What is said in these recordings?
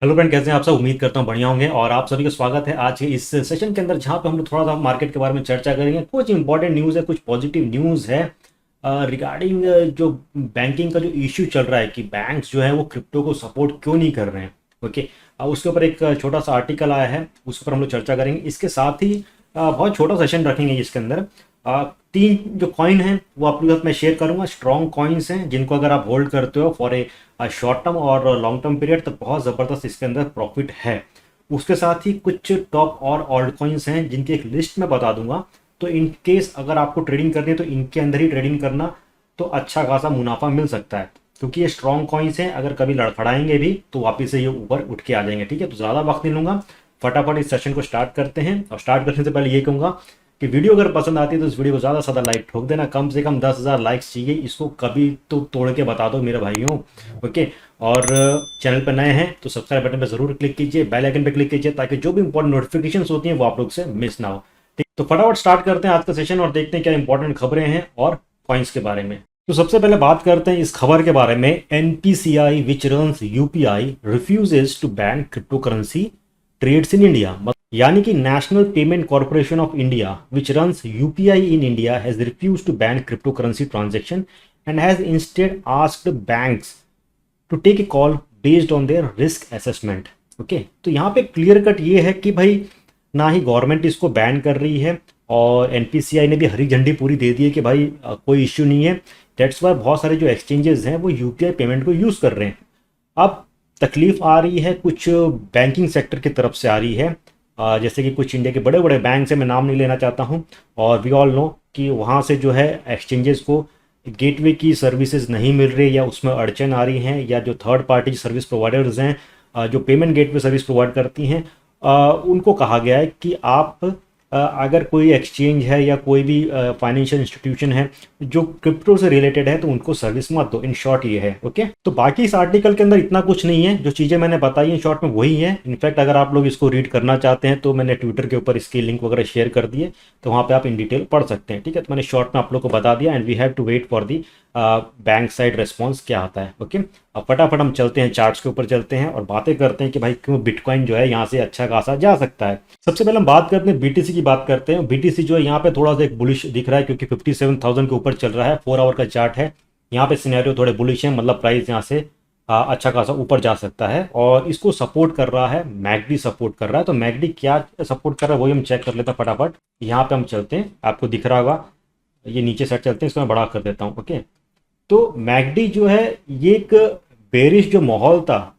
Hello friend, कैसे हैं आप सब। उम्मीद करता हूँ बढ़िया होंगे और आप सभी का स्वागत है आज के इस सेशन के अंदर, जहाँ पे हम लोग थोड़ा सा मार्केट के बारे में चर्चा करेंगे। कुछ इंपॉर्टेंट न्यूज़ है, कुछ पॉजिटिव न्यूज़ है रिगार्डिंग जो बैंकिंग का जो इश्यू चल रहा है कि बैंक्स जो है वो क्रिप्टो को सपोर्ट क्यों नहीं कर रहे हैं। ओके, उसके ऊपर एक छोटा सा आर्टिकल आया है, उस पर हम लोग चर्चा करेंगे। इसके साथ ही बहुत छोटा सेशन रखेंगे जिसके अंदर तीन जो कॉइन हैं वो आप लोगों के साथ मैं शेयर करूंगा। स्ट्रॉन्ग कॉइन्स हैं जिनको अगर आप होल्ड करते हो फॉर ए शॉर्ट टर्म और लॉन्ग टर्म पीरियड तो बहुत ज़बरदस्त इसके अंदर प्रॉफिट है। उसके साथ ही कुछ टॉप और ऑल्ट कॉइन्स हैं जिनकी एक लिस्ट मैं बता दूंगा। तो इन केस अगर आपको ट्रेडिंग करनी है तो इनके अंदर ही ट्रेडिंग करना, तो अच्छा खासा मुनाफा मिल सकता है, क्योंकि ये स्ट्रॉन्ग कॉइन्स हैं। अगर कभी लड़खड़ाएंगे भी तो वापस से ये ऊपर उठ के आ जाएंगे। ठीक है, तो ज़्यादा वक्त नहीं लूंगा, फटाफट इस सेशन को स्टार्ट करते हैं। और स्टार्ट करने से पहले ये कहूँगा कि वीडियो अगर पसंद आती है तो इस वीडियो को ज़्यादा से ज़्यादा लाइक ठोक देना। कम से कम 10,000 लाइक्स चाहिए, इसको कभी तो तोड़ के बता दो मेरे भाइयों। ओके, और चैनल पर नए हैं तो सब्सक्राइब बटन पर जरूर क्लिक कीजिए, बेल आइकन पर क्लिक कीजिए, ताकि जो भी इंपॉर्टेंट नोटिफिकेशंस होती हैं वो आप लोग से मिस ना हो। ठीक, तो फटाफट स्टार्ट करते हैं आज का सेशन और देखते हैं क्या इंपॉर्टेंट खबरें हैं और पॉइंट्स के बारे में। तो सबसे पहले बात करते हैं इस खबर के बारे में। NPCI which runs UPI refuses to ban cryptocurrency trades in India. यानी कि National Payment Corporation of India which runs UPI in India has refuse to ban cryptocurrency transaction and has instead asked banks to take a call based on their risk assessment. Okay, तो यहाँ पे clear cut ये है कि भाई ना ही government इसको ban कर रही है और एनपीसीआई ने भी हरी झंडी पूरी दे दी है कि भाई कोई इश्यू नहीं है। डेट्स वाई बहुत सारे जो एक्सचेंजेस हैं वो यूपीआई पेमेंट को यूज़ कर रहे हैं। अब तकलीफ आ रही है कुछ बैंकिंग सेक्टर की तरफ से आ रही है। जैसे कि कुछ इंडिया के बड़े बड़े बैंक से मैं नाम नहीं लेना चाहता हूँ, और वी ऑल नो कि वहाँ से जो है एक्सचेंजेस को गेटवे की सर्विसेज नहीं मिल रही, या उसमें अड़चन आ रही हैं, या जो थर्ड पार्टी सर्विस प्रोवाइडर्स हैं जो पेमेंट गेटवे सर्विस प्रोवाइड करती हैं, उनको कहा गया है कि आप अगर कोई एक्सचेंज है या कोई भी फाइनेंशियल इंस्टीट्यूशन है जो क्रिप्टो से रिलेटेड है तो उनको सर्विस मत दो। इन शॉर्ट ये है। ओके, तो बाकी इस आर्टिकल के अंदर इतना कुछ नहीं है, जो चीज़ें मैंने बताई हैं शॉर्ट में वही है। इनफैक्ट अगर आप लोग इसको रीड करना चाहते हैं तो मैंने ट्विटर के ऊपर इसके लिंक वगैरह शेयर कर दिए, तो वहाँ पे आप इन डिटेल पढ़ सकते हैं। ठीक है, तो मैंने शॉर्ट में आप लोग को बता दिया and we have to wait for the bank side response क्या आता है। ओके, अब फटाफट हम चलते हैं, चार्ट्स के ऊपर चलते हैं और बातें करते हैं कि भाई क्यों बिटकॉइन जो है यहाँ से अच्छा खासा जा सकता है। सबसे पहले हम बात करते हैं बीटीसी की। बात करते हैं बीटीसी जो है यहाँ पे थोड़ा सा एक बुलिश दिख रहा है, क्योंकि 57,000 के ऊपर चल रहा है। 4 आवर का चार्ट है, यहाँ पे सिनेरियो थोड़े बुलिश है, मतलब प्राइस यहाँ से अच्छा खासा ऊपर जा सकता है। और इसको सपोर्ट कर रहा है मैकडी, सपोर्ट कर रहा है। तो मैकडी क्या सपोर्ट कर रहा है वही हम चेक कर लेते हैं फटाफट। यहाँ पे हम चलते हैं, आपको दिख रहा होगा, ये नीचे साइड चलते हैं, इसको मैं बड़ा कर देता हूँ। ओके, तो मैकडी जो है ये एक बेरिश जो माहौल था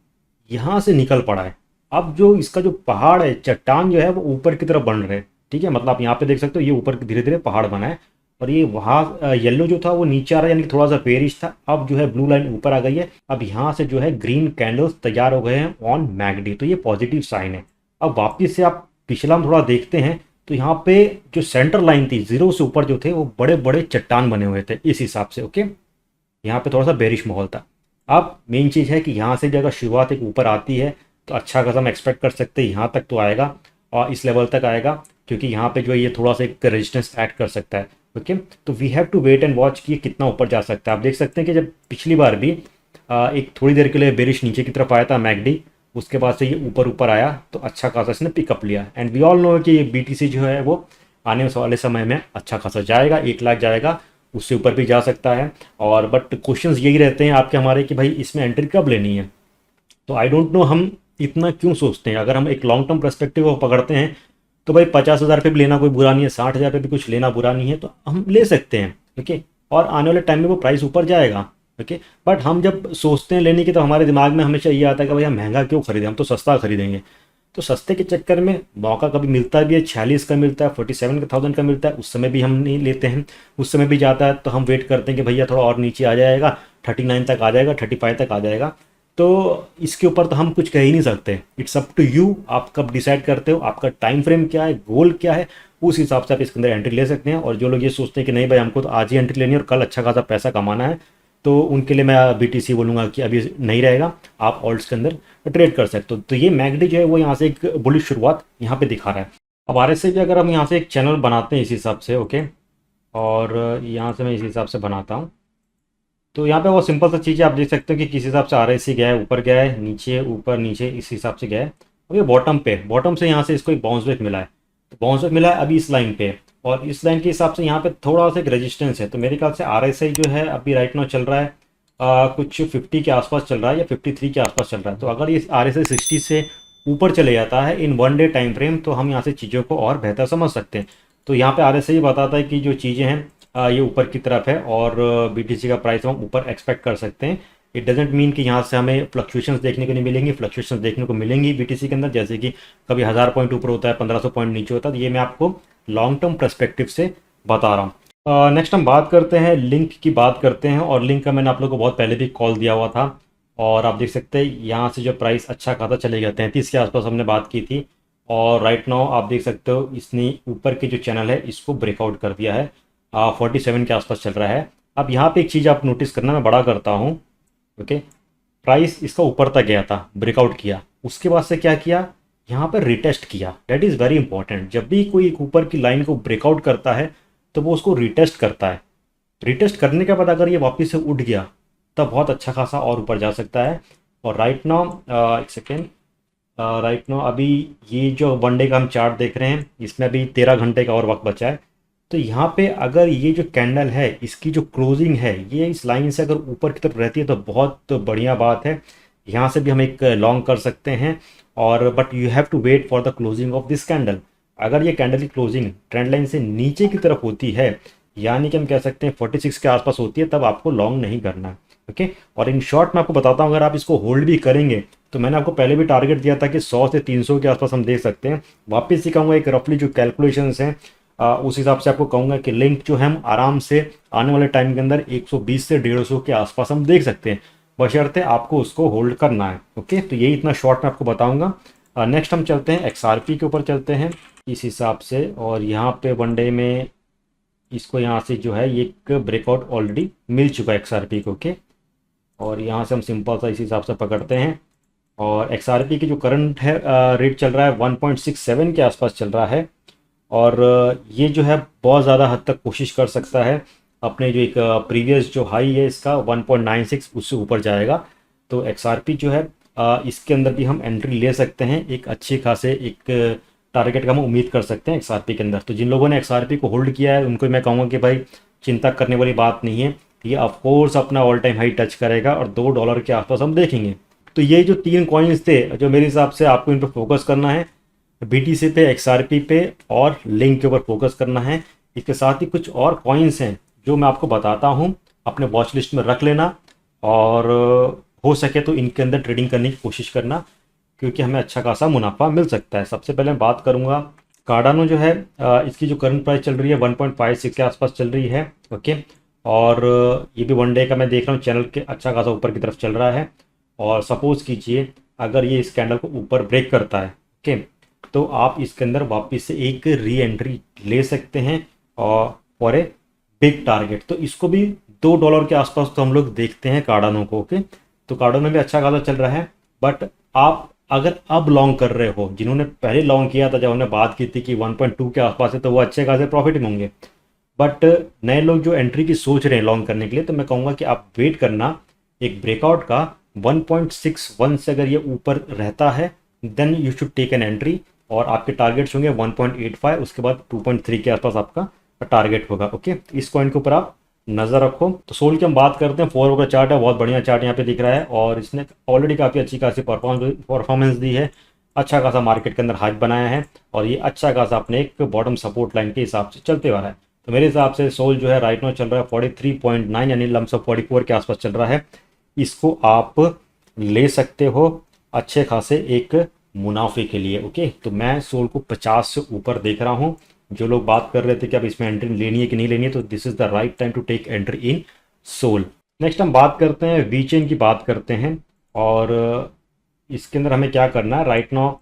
यहाँ से निकल पड़ा है। अब जो इसका जो पहाड़ है, चट्टान जो है वो ऊपर की तरफ बन रहे हैं। ठीक है, मतलब आप यहाँ पे देख सकते हो ये ऊपर धीरे धीरे पहाड़ बना है, और ये वहाँ येलो जो था वो नीचे आ रहा है, यानी कि थोड़ा सा बेरिश था। अब जो है ब्लू लाइन ऊपर आ गई है। अब यहाँ से जो है ग्रीन कैंडल्स तैयार हो गए हैं ऑन मैकडी, तो ये पॉजिटिव साइन है। अब वापिस से आप पिछला हम थोड़ा देखते हैं तो यहाँ पे जो सेंटर लाइन थी, जीरो से ऊपर जो थे वो बड़े बड़े चट्टान बने हुए थे इस हिसाब से। ओके, यहाँ पे थोड़ा सा बेरिश माहौल था। अब मेन चीज़ है कि यहाँ से भी अगर शुरुआत एक ऊपर आती है तो अच्छा खासा हम एक्सपेक्ट कर सकते हैं यहाँ तक तो आएगा, और इस लेवल तक आएगा, क्योंकि यहाँ पे जो है ये थोड़ा सा एक रेजिस्टेंस ऐड कर सकता है। ओके, तो we have to wait and watch कि ये कितना ऊपर जा सकता है। आप देख सकते हैं कि जब पिछली बार भी एक थोड़ी देर के लिए बेरिश नीचे की तरफ आया था मैकडी, उसके बाद से ये ऊपर ऊपर आया तो अच्छा खासा इसने पिकअप लिया। एंड वी ऑल नो कि ये बीटीसी जो है वो आने वाले समय में अच्छा खासा जाएगा, 1 लाख जाएगा, उससे ऊपर भी जा सकता है। और बट क्वेश्चंस यही रहते हैं आपके हमारे कि भाई इसमें एंट्री कब लेनी है। तो आई डोंट नो हम इतना क्यों सोचते हैं। अगर हम एक लॉन्ग टर्म पर्सपेक्टिव को पकड़ते हैं तो भाई 50,000 पे भी लेना कोई बुरा नहीं है, 60,000 पे भी कुछ लेना बुरा नहीं है, तो हम ले सकते हैं। ओके, और आने वाले टाइम में वो प्राइस ऊपर जाएगा। ओके, बट हम जब सोचते हैं लेने की तो हमारे दिमाग में हमेशा ये आता है कि भाई हम महंगा क्यों खरीदें, हम तो सस्ता खरीदेंगे। तो सस्ते के चक्कर में मौका कभी मिलता भी है, 46 का मिलता है, 47,000 का मिलता है, उस समय भी हम नहीं लेते हैं। उस समय भी जाता है तो हम वेट करते हैं कि भैया थोड़ा और नीचे आ जाएगा, 39 तक आ जाएगा, 35 तक आ जाएगा। तो इसके ऊपर तो हम कुछ कह ही नहीं सकते। इट्स अप टू यू, आप कब डिसाइड करते हो, आपका टाइम फ्रेम क्या है, गोल क्या है, उस हिसाब से आप इसके अंदर एंट्री ले सकते हैं। और जो लोग ये सोचते हैं कि नहीं भाई हमको तो आज ही एंट्री लेनी है और कल अच्छा खासा पैसा कमाना है, तो उनके लिए मैं बीटीसी बोलूँगा कि अभी नहीं रहेगा, आप ऑल्ट्स के अंदर ट्रेड कर सकते हो। तो ये मैकडी जो है वो यहाँ से एक बुलिश शुरुआत यहाँ पे दिखा रहा है। अब आर से भी अगर हम यहाँ से एक चैनल बनाते हैं इस हिसाब से, ओके, और यहाँ से मैं इस हिसाब से बनाता हूँ, तो यहाँ पे वो सिंपल सा चीज़ है, आप देख सकते हो कि किस हिसाब से RSI गया है, ऊपर गया है, नीचे ऊपर नीचे इस हिसाब से गया है। अब ये बॉटम से यहाँ से इसको एक बाउंस बैक मिला है, तो बाउंस बैक मिला है अभी इस लाइन पे, और इस लाइन के हिसाब से यहाँ पे थोड़ा सा एक रेजिस्टेंस है। तो मेरे ख्याल से RSI जो है अभी राइट नाउ चल रहा है कुछ 50 के आसपास चल रहा है या 53 के आसपास चल रहा है। तो अगर ये RSI 60 से ऊपर चले जाता है इन 1 डे टाइम फ्रेम, तो हम यहाँ से चीज़ों को और बेहतर समझ सकते हैं। तो यहाँ पे RSI बताता है कि जो चीज़ें हैं ये ऊपर की तरफ है, और BTC का प्राइस हम ऊपर एक्सपेक्ट कर सकते हैं। इट डजेंट मीन कि यहाँ से हमें फ्लक्चुएशंस देखने को नहीं मिलेंगी, फ्लक्चुएशंस देखने को मिलेंगी BTC के अंदर, जैसे कि कभी 1000 पॉइंट ऊपर होता है, 1500 पॉइंट नीचे होता है। तो ये मैं आपको लॉन्ग टर्म परस्पेक्टिव से बता रहा हूँ। नेक्स्ट हम बात करते हैं लिंक की, बात करते हैं। और लिंक का मैंने आप लोगों को बहुत पहले भी कॉल दिया हुआ था, और आप देख सकते हैं यहाँ से जो प्राइस अच्छा खासा चलेगा, 33 के आसपास हमने बात की थी। और राइट नाउ आप देख सकते हो इसने ऊपर के जो चैनल है इसको ब्रेकआउट कर दिया है, 47 के आसपास चल रहा है। अब यहाँ पे एक चीज़ आप नोटिस करना, मैं बड़ा करता हूँ, ओके। प्राइस इसका ऊपर तक गया था, ब्रेकआउट किया, उसके बाद से क्या किया, यहाँ पर रिटेस्ट किया। That is very important. जब भी कोई एक ऊपर की लाइन को ब्रेकआउट करता है तो वो उसको रिटेस्ट करता है। रिटेस्ट करने के बाद अगर ये वापस से उठ गया तब बहुत अच्छा खासा और ऊपर जा सकता है। और राइट नाउ एक सेकेंड, राइट नाउ अभी ये जो 1 डे का हम चार्ट देख रहे हैं, इसमें अभी 13 घंटे का और वक्त बचा है। तो यहाँ पे अगर ये जो कैंडल है इसकी जो क्लोजिंग है ये इस लाइन से अगर ऊपर की तरफ रहती है तो बहुत बढ़िया बात है। यहाँ से भी हम एक लॉन्ग कर सकते हैं, और but you have to wait for the closing of this candle. अगर ये कैंडल की क्लोजिंग ट्रेंड लाइन से नीचे की तरफ होती है, यानी कि हम कह सकते हैं 46 के आसपास होती है, तब आपको लॉन्ग नहीं करना है, ओके। और इन शॉर्ट मैं आपको बताता हूँ, अगर आप इसको होल्ड भी करेंगे तो मैंने आपको पहले भी टारगेट दिया था कि 100 से 300 के आसपास हम देख सकते हैं। वापस ही कहूँगा एक रफली जो कैलकुलेशंस हैं उस हिसाब से आपको कहूँगा कि लिंक जो है हम आराम से आने वाले टाइम के अंदर 120 से 150 के आसपास हम देख सकते हैं, बशर्ते आपको उसको होल्ड करना है, ओके। तो यही इतना शॉर्ट में आपको बताऊँगा। नेक्स्ट हम चलते हैं XRP के ऊपर चलते हैं इस हिसाब से। और यहाँ पे 1 डे में इसको यहाँ से जो है ये एक ब्रेकआउट ऑलरेडी मिल चुका है XRP को, ओके। और यहाँ से हम सिंपल सा इस हिसाब से पकड़ते हैं। और XRP की जो करंट है रेट चल रहा है 1.67 के आसपास चल रहा है। और ये जो है बहुत ज़्यादा हद तक कोशिश कर सकता है, अपने जो एक प्रीवियस जो हाई है इसका 1.96 उससे ऊपर जाएगा। तो XRP जो है इसके अंदर भी हम एंट्री ले सकते हैं, एक अच्छे खासे एक टारगेट का हम उम्मीद कर सकते हैं XRP के अंदर। तो जिन लोगों ने XRP को होल्ड किया है उनको मैं कहूँगा कि भाई चिंता करने वाली बात नहीं है, ये ऑफकोर्स अपना ऑल टाइम हाई टच करेगा और $2 के आसपास हम देखेंगे। तो ये जो 3 कॉइन्स थे जो मेरे हिसाब से आपको इन पर फोकस करना है, BTC पे, XRP पे और लिंक के ऊपर फोकस करना है। इसके साथ ही कुछ और कॉइन्स हैं जो मैं आपको बताता हूँ, अपने वॉच लिस्ट में रख लेना, और हो सके तो इनके अंदर ट्रेडिंग करने की कोशिश करना, क्योंकि हमें अच्छा खासा मुनाफा मिल सकता है। सबसे पहले मैं बात करूँगा कार्डानो जो है, इसकी जो करंट प्राइस चल रही है 1.56 के आसपास चल रही है, ओके। और ये भी 1 डे का मैं देख रहा हूँ चैनल के अच्छा खासा ऊपर की तरफ चल रहा है। और सपोज़ कीजिए अगर ये इस कैंडल को ऊपर ब्रेक करता है, ओके, तो आप इसके अंदर वापस से एक री एंट्री ले सकते हैं और फॉर ए बिग टारगेट। तो इसको भी $2 के आसपास तो हम लोग देखते हैं कार्डानो को, ओके। तो कार्डानो भी अच्छा खासा चल रहा है। बट आप अगर अब लॉन्ग कर रहे हो, जिन्होंने पहले लॉन्ग किया था, जब हमने बात की थी कि 1.2 के आसपास है, तो वो अच्छे खासे प्रॉफिट में होंगे। बट नए लोग जो एंट्री की सोच रहे हैं लॉन्ग करने के लिए, तो मैं कहूँगा कि आप वेट करना एक ब्रेकआउट का 1.61 से अगर ये ऊपर रहता है then you should take an entry, और आपके टारगेट्स होंगे 1.85, उसके बाद 2.3 के आसपास आपका टारगेट होगा, ओके। इस कॉइन के ऊपर आप नज़र रखो। तो सोल की हम बात करते हैं, 4 आवर का चार्ट है, बहुत बढ़िया चार्ट यहाँ पे दिख रहा है, और इसने ऑलरेडी काफ़ी अच्छी खासी परफॉर्मेंस दी है, अच्छा खासा मार्केट के अंदर हाइप बनाया है, और ये अच्छा खासा अपने एक बॉटम सपोर्ट लाइन के हिसाब से चलते हुआ है। तो मेरे हिसाब से सोल जो है राइट नाउ चल रहा है 43.9 यानी लमसम 44 के आसपास चल रहा है। इसको आप ले सकते हो अच्छे खासे एक मुनाफे के लिए, ओके। तो मैं सोल को 50 से ऊपर देख रहा हूँ। जो लोग बात कर रहे थे कि अब इसमें एंट्री लेनी है कि नहीं लेनी है, तो this is the right time to take entry in Sol. Next हम बात करते हैं वीचेन की, बात करते हैं। और इसके अंदर हमें क्या करना है, राइट नाउ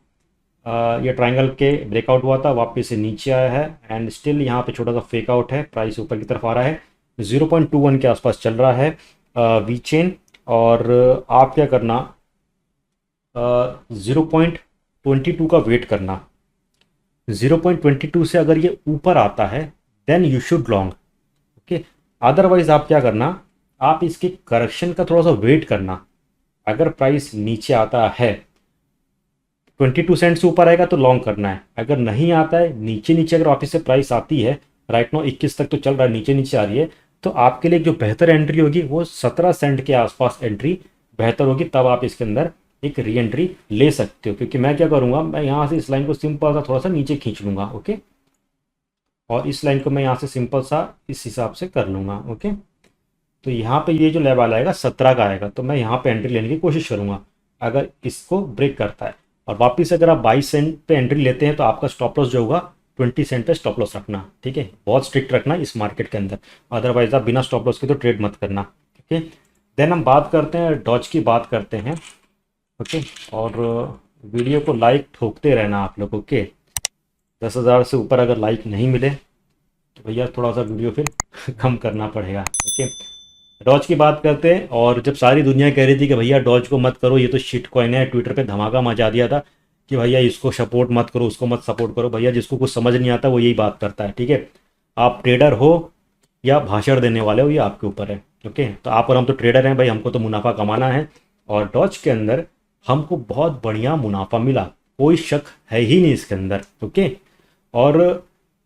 ये ट्रायंगल के ब्रेकआउट हुआ था, वापस से नीचे आया है, एंड स्टिल यहाँ पे छोटा सा फेक आउट है, प्राइस ऊपर की तरफ आ रहा है, 0.21 के आसपास चल रहा है वीचेन। और आप क्या करना, 0.22 का वेट करना। 0.22 से अगर ये ऊपर आता है then you should long, okay. Otherwise आप क्या करना, आप इसके करेक्शन का थोड़ा सा वेट करना। अगर प्राइस नीचे आता है 22 सेंट से ऊपर आएगा तो लॉन्ग करना है, अगर नहीं आता है नीचे नीचे अगर वापस से प्राइस आती है, राइट नाउ 21 तक तो चल रहा है, नीचे नीचे आ रही है, तो आपके लिए जो बेहतर एंट्री होगी वो 17 सेंट के आसपास एंट्री बेहतर होगी। तब आप इसके अंदर एक री एंट्री ले सकते हो, क्योंकि मैं क्या करूँगा, मैं यहाँ से इस लाइन को सिंपल सा थोड़ा सा नीचे खींच लूँगा, ओके, और इस लाइन को मैं यहाँ से सिंपल सा इस हिसाब से कर लूँगा, ओके। तो यहाँ पे ये जो लेवल आएगा 17 का आएगा, तो मैं यहाँ पे एंट्री लेने की कोशिश करूँगा अगर इसको ब्रेक करता है। और वापस अगर आप 22 सेंट पे एंट्री लेते हैं तो आपका स्टॉप लॉस जो होगा 20 सेंट पे स्टॉप लॉस रखना, ठीक है, बहुत स्ट्रिक्ट रखना इस मार्केट के अंदर, अदरवाइज आप बिना स्टॉप लॉस के तो ट्रेड मत करना, ओके। देन हम बात करते हैं डॉज की, बात करते हैं, ओके। और वीडियो को लाइक ठोकते रहना आप लोग, ओके। 10,000 से ऊपर अगर लाइक नहीं मिले तो भैया थोड़ा सा वीडियो फिर कम करना पड़ेगा, ओके। डॉज की बात करते हैं, और जब सारी दुनिया कह रही थी कि भैया डॉज को मत करो, ये तो शिट कॉइन है, ट्विटर पे धमाका मचा दिया था कि भैया इसको सपोर्ट मत करो, उसको मत सपोर्ट करो। भैया जिसको कुछ समझ नहीं आता वो यही बात करता है, ठीक है। आप ट्रेडर हो या भाषण देने वाले हो, ये आपके ऊपर है, ओके। तो आप और हम तो ट्रेडर हैं भाई, हमको तो मुनाफा कमाना है, और डॉज के अंदर हमको बहुत बढ़िया मुनाफा मिला, कोई शक है ही नहीं इसके अंदर, ओके। और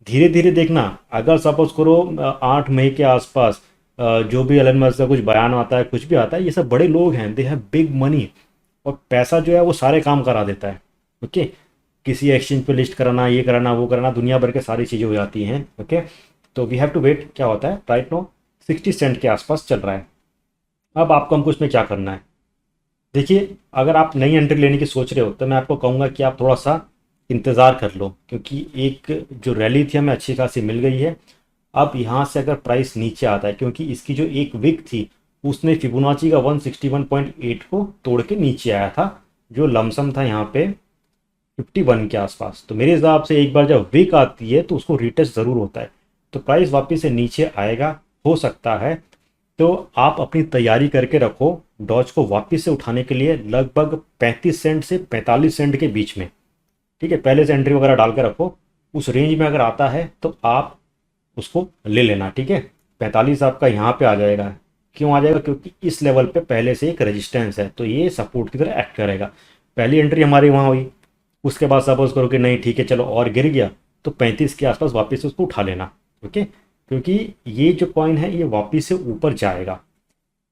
धीरे धीरे देखना, अगर सपोज करो 8 मई के आसपास जो भी एलन मस्क का कुछ बयान आता है, कुछ भी आता है, ये सब बड़े लोग हैं, दे हैव बिग मनी, और पैसा जो है वो सारे काम करा देता है, ओके। किसी एक्सचेंज पे लिस्ट कराना, ये कराना, वो कराना, दुनिया भर के सारी चीज़ें हो जाती हैं, ओके। तो वी हैव टू वेट क्या होता है। राइट नो 60 सेंट के आसपास चल रहा है। अब आपको हमको इसमें क्या करना है, देखिए, अगर आप नई एंट्री लेने की सोच रहे हो तो मैं आपको कहूँगा कि आप थोड़ा सा इंतज़ार कर लो, क्योंकि एक जो रैली थी हमें अच्छी खासी मिल गई है। अब यहाँ से अगर प्राइस नीचे आता है, क्योंकि इसकी जो एक विक थी उसने फिबोनाची का 161.8 को तोड़ के नीचे आया था, जो लमसम था यहाँ पे 51 के आसपास। तो मेरे हिसाब से एक बार जब विक आती है तो उसको रिटेस्ट ज़रूर होता है, तो प्राइस वापस से नीचे आएगा, हो सकता है। तो आप अपनी तैयारी करके रखो डॉज को वापस से उठाने के लिए लगभग 35 सेंट से 45 सेंट के बीच में, ठीक है। पहले से एंट्री वगैरह डाल के रखो, उस रेंज में अगर आता है तो आप उसको ले लेना, ठीक है। 45 आपका यहाँ पे आ जाएगा, क्यों आ जाएगा, क्योंकि इस लेवल पे पहले से एक रेजिस्टेंस है, तो ये सपोर्ट की तरह एक्ट करेगा। पहली एंट्री हमारी वहाँ हुई, उसके बाद सपोज करो कि नहीं ठीक है चलो और गिर गया, तो 35 के आसपास वापस से उसको उठा लेना, ओके। क्योंकि ये जो कॉइन है ये वापस से ऊपर जाएगा,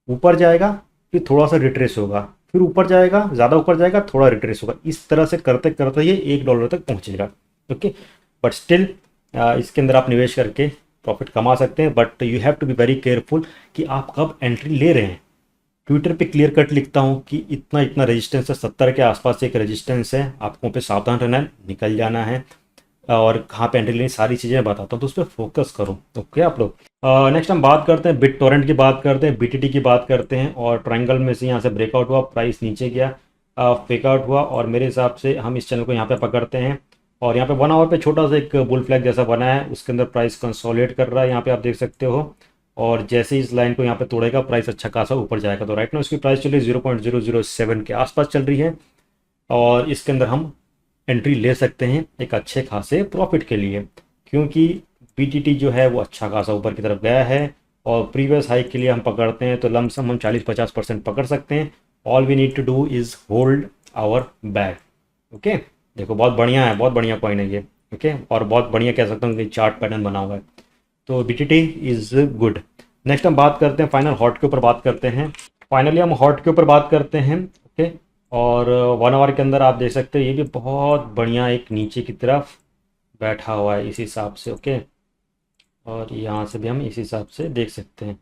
ऊपर जाएगा, फिर थोड़ा सा रिट्रेस होगा, फिर ऊपर जाएगा, ज़्यादा ऊपर जाएगा, थोड़ा रिट्रेस होगा, इस तरह से करते करते ये $1 तक पहुँचेगा, ओके। बट स्टिल इसके अंदर आप निवेश करके प्रॉफिट कमा सकते हैं, but you have to be very careful कि आप कब एंट्री ले रहे हैं। ट्विटर पे क्लियर कट लिखता हूँ कि इतना इतना रेजिस्टेंस है, 70 के आसपास एक रेजिस्टेंस है, आपको पे सावधान रहना है, निकल जाना है, और कहाँ पे एंट्री लेनी, सारी चीज़ें बताता हूँ, तो उस पर फोकस करो, ओके आप लोग। नेक्स्ट हम बात करते हैं बिट टोरेंट की, बात करते हैं बीटीटी की, बात करते हैं। और ट्रायंगल में से यहाँ से ब्रेकआउट हुआ, प्राइस नीचे गया, फेकआउट हुआ, और मेरे हिसाब से हम इस चैनल को यहाँ पे पकड़ते हैं, और यहाँ पे 1 आवर पे छोटा सा एक बुल फ्लैग जैसा बना है, उसके अंदर प्राइस कंसोलिडेट कर रहा है, यहाँ पे आप देख सकते हो। और जैसे ही इस लाइन को यहाँ पे तोड़ेगा प्राइस अच्छा खासा ऊपर जाएगा। तो राइट नाउ इसकी प्राइस चल रही है 0.007 के आसपास चल रही है, और इसके अंदर हम एंट्री ले सकते हैं एक अच्छे खासे प्रॉफिट के लिए, क्योंकि बीटीटी जो है वो अच्छा खासा ऊपर की तरफ गया है, और प्रीवियस हाइक के लिए हम पकड़ते हैं तो लमसम हम 40-50% पकड़ सकते हैं। All we need to do is hold our bag, okay. देखो बहुत बढ़िया है, बहुत बढ़िया कॉइन है ये, ओके, और बहुत बढ़िया कह सकता हूँ कि चार्ट पैटर्न बना हुआ है, तो बीटीटी इज़ गुड। नेक्स्ट हम बात करते हैं फाइनल हॉट के ऊपर, बात करते हैं, फाइनली हम हॉट के ऊपर बात करते हैं, ओके। और 1 आवर के अंदर आप देख सकते हो ये भी बहुत बढ़िया एक नीचे की तरफ बैठा हुआ है इस हिसाब से, ओके। और यहाँ से भी हम इस हिसाब से देख सकते हैं,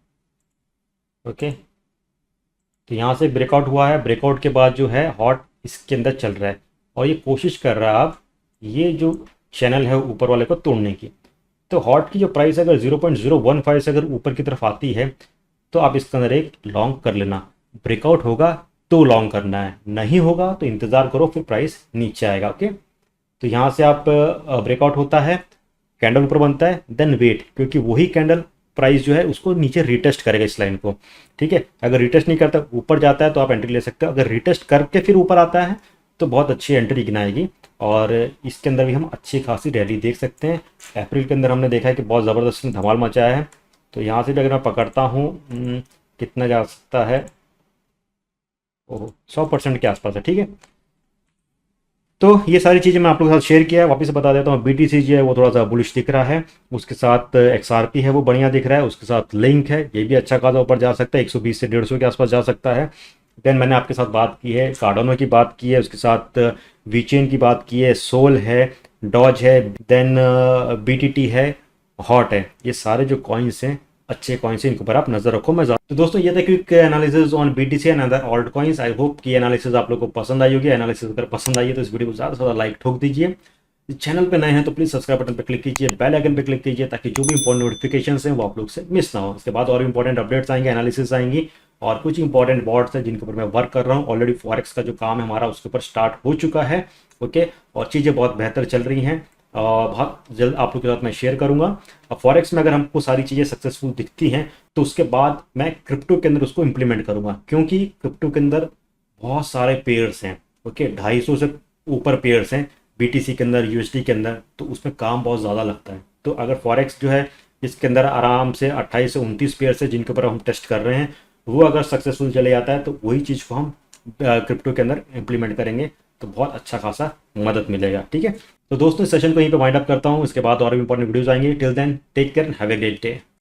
ओके। तो यहाँ से ब्रेकआउट हुआ है, ब्रेकआउट के बाद जो है हॉट इसके अंदर चल रहा है, और ये कोशिश कर रहा है अब ये जो चैनल है ऊपर वाले को तोड़ने की। तो हॉट की जो प्राइस अगर 0.015 से अगर ऊपर की तरफ आती है तो आप इसके अंदर एक लॉन्ग कर लेना, ब्रेकआउट होगा तो लॉन्ग करना है, नहीं होगा तो इंतज़ार करो, फिर प्राइस नीचे आएगा, ओके। तो यहाँ से आप ब्रेकआउट होता है, कैंडल ऊपर बनता है, देन वेट, क्योंकि वही कैंडल प्राइस जो है उसको नीचे रिटेस्ट करेगा इस लाइन को, ठीक है। अगर रिटेस्ट नहीं करता ऊपर जाता है तो आप एंट्री ले सकते हो, अगर रिटेस्ट करके फिर ऊपर आता है तो बहुत अच्छी एंट्री गिनाएगी, और इसके अंदर भी हम अच्छी खासी रैली देख सकते हैं। अप्रैल के अंदर हमने देखा है कि बहुत ज़बरदस्त धमाल मचाया है, तो यहाँ से भी अगर मैं पकड़ता हूँ कितना जा सकता है, ओह 100% के आसपास है, ठीक है। तो ये सारी चीज़ें मैं आप लोगों के साथ शेयर किया है। वापस से बता देता हूँ, BTC जो है वो थोड़ा सा बुलिश दिख रहा है, उसके साथ XRP है वो बढ़िया दिख रहा है, उसके साथ लिंक है ये भी अच्छा खासा ऊपर जा सकता है, 120 से 150 के आसपास जा सकता है। देन मैंने आपके साथ बात की है कार्डोनो की बात की है, उसके साथ वीचेन की बात की है, सोल है, डॉज है, देन BTT है, हॉट है। ये सारे जो कॉइन्स हैं अच्छे कॉइन्स हैं, इनके ऊपर आप नजर रखो। मैं तो दोस्तों ये था quick analysis on BTC and other alt coins. I hope कि एनालिसिस आप लोगों को पसंद आई होगी। एनालिसिस अगर पसंद आई है तो इस वीडियो को ज़्यादा से ज़्यादा लाइक ठोक दीजिए। चैनल पे नए हैं तो प्लीज़ सब्सक्राइब बटन पर क्लिक कीजिए, बेल आइकन पे क्लिक कीजिए, ताकि जो भी इंपॉर्टेंट नोटिफिकेशन हैं वो आप लोग से मिस ना हो। इसके बाद और भी इंपॉर्टेंट अपडेट्स आएंगे, एनालिसिस आएंगी, और कुछ इंपॉर्टेंट बॉर्ड्स हैं जिनके ऊपर मैं वर्क कर रहा हूँ। ऑलरेडी फॉरेक्स का जो काम है हमारा उसके ऊपर स्टार्ट हो चुका है, ओके, और चीज़ें बहुत बेहतर चल रही हैं। बहुत जल्द आप लोग के साथ मैं शेयर करूंगा। अब फॉरेक्स में अगर हमको सारी चीज़ें सक्सेसफुल दिखती हैं तो उसके बाद मैं क्रिप्टो के अंदर उसको इम्प्लीमेंट करूंगा, क्योंकि क्रिप्टो के अंदर बहुत सारे पेयर्स हैं, ओके, 250 से ऊपर पेयर्स हैं BTC के अंदर, USD के अंदर, तो उसमें काम बहुत ज़्यादा लगता है। तो अगर फॉरेक्स जो है इसके अंदर आराम से 28 से 29 पेयर्स है जिनके ऊपर हम टेस्ट कर रहे हैं, वो अगर सक्सेसफुल चले जाता है तो वही चीज़ को हम क्रिप्टो के अंदर इम्प्लीमेंट करेंगे, तो बहुत अच्छा खासा मदद मिलेगा, ठीक है। तो दोस्तों इस सेशन को यहीं पे वाइंड अप करता हूँ, इसके बाद और भी इंपॉर्टेंट वीडियोस आएंगे। Till then take care, have a great day.